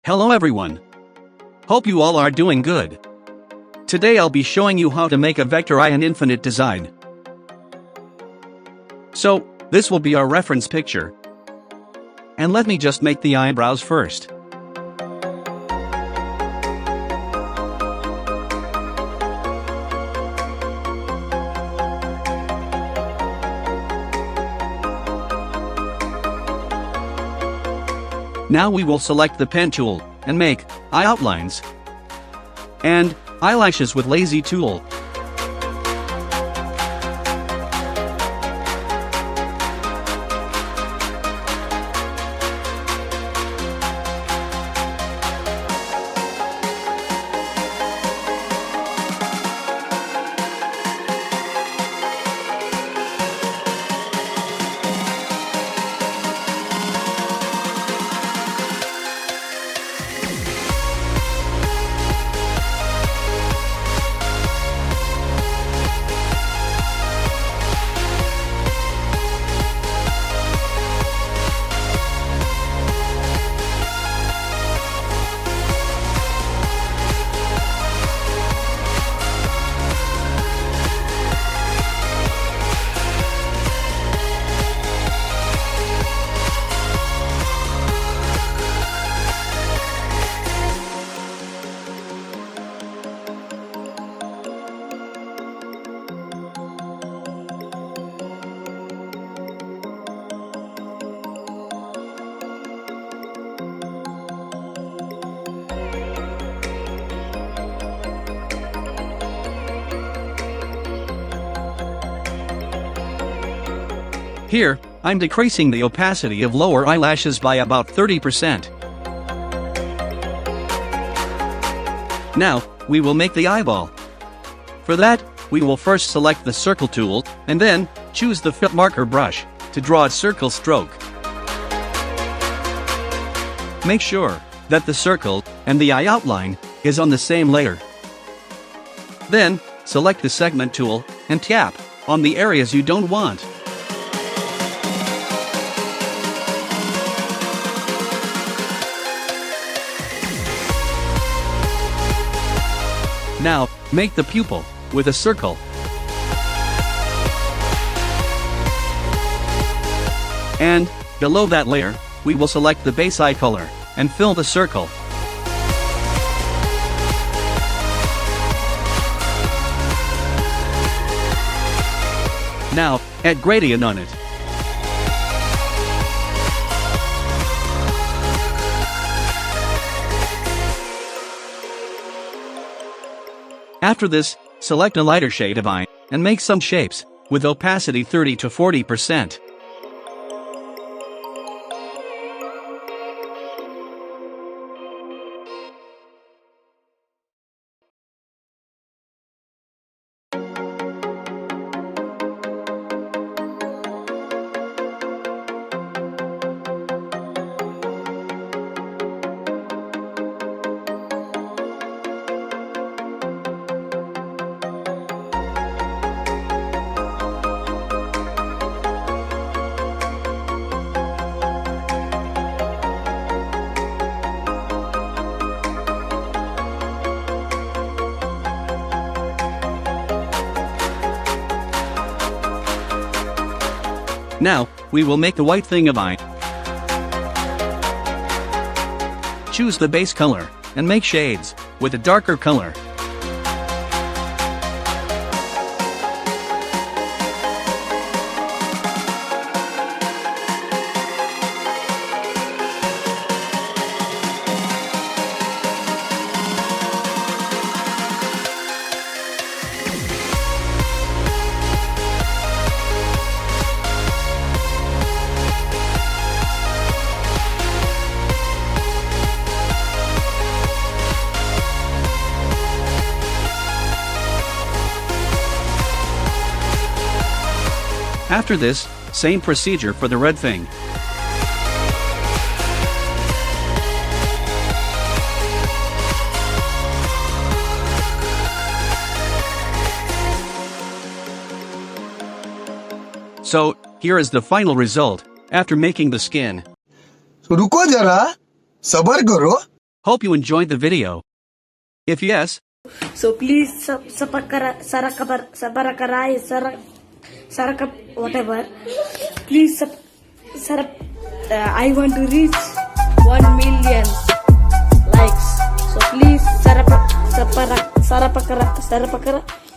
Hello everyone. Hope you all are doing good. Today I'll be showing you how to make a vector eye and infinite design. So, this will be our reference picture. And let me just make the eyebrows first. Now we will select the pen tool and make eye outlines and eyelashes with lazy tool. Here, I'm decreasing the opacity of lower eyelashes by about 30%. Now, we will make the eyeball. For that, we will first select the circle tool, and then, choose the fill marker brush, to draw a circle stroke. Make sure that the circle and the eye outline is on the same layer. Then, select the segment tool, and tap on the areas you don't want. Now, make the pupil with a circle. And, below that layer, we will select the base eye color and fill the circle. Now, add gradient on it. After this, select a lighter shade of eye, and make some shapes, with opacity 30 to 40%. Now, we will make the white thing of eye. Choose the base color, and make shades, with a darker color. After this, same procedure for the red thing. So, here is the final result, after making the skin. रुको जरा, सबर करो। Hope you enjoyed the video. If yes, So please whatever. Please I want to reach 1 million likes. So please sarapakara